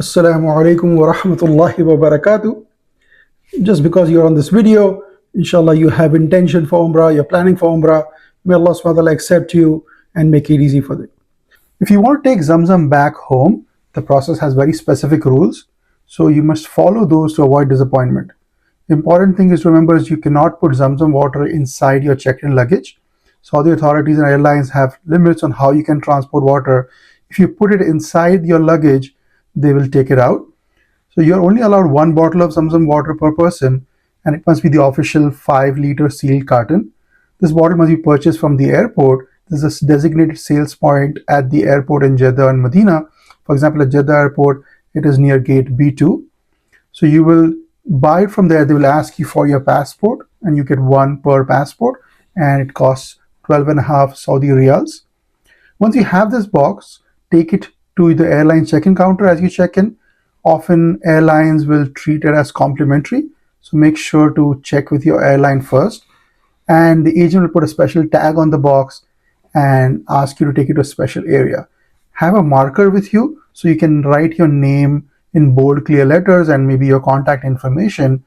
Assalamu alaikum wa rahmatullahi wa barakatuh. Just because you're on this video, inshallah you have intention for Umrah, you're planning for Umrah, may Allah subhanahu wa ta'ala accept you and make it easy for you. If you want to take Zamzam back home, the process has very specific rules, so you must follow those to avoid disappointment. The important thing is to remember is you cannot put Zamzam water inside your checked-in luggage. Saudi authorities and airlines have limits on how you can transport water. If you put it inside your luggage, they will take it out. So you're only allowed one bottle of Zamzam water per person, and it must be the official 5-liter sealed carton. This bottle must be purchased from the airport. There's a designated sales point at the airport in Jeddah and Medina. For example, at Jeddah airport, it is near gate B2. So you will buy it from there. They will ask you for your passport, and you get one per passport, and it costs 12.5 Saudi riyals. Once you have this box, take it to the airline check-in counter as you check in. Often airlines will treat it as complimentary, so make sure to check with your airline first. And the agent will put a special tag on the box and ask you to take it to a special area. Have a marker with you so you can write your name in bold, clear letters and maybe your contact information,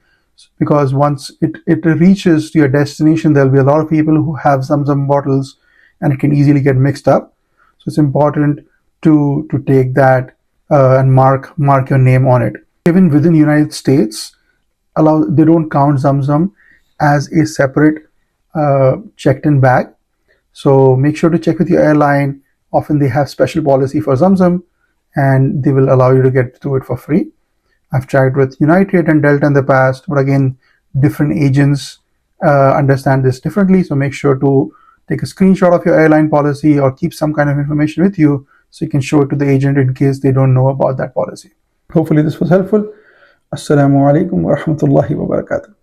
because once it reaches to your destination, there'll be a lot of people who have Zamzam bottles and it can easily get mixed up. So it's important to take that and mark your name on it. Even within the United States, they don't count Zamzam as a separate checked-in bag. So make sure to check with your airline. Often they have special policy for Zamzam and they will allow you to get through it for free. I've checked with United and Delta in the past, but again, different agents understand this differently. So make sure to take a screenshot of your airline policy or keep some kind of information with you so you can show it to the agent in case they don't know about that policy. Hopefully this was helpful. Assalamu alaikum wa rahmatullahi wa barakatuh.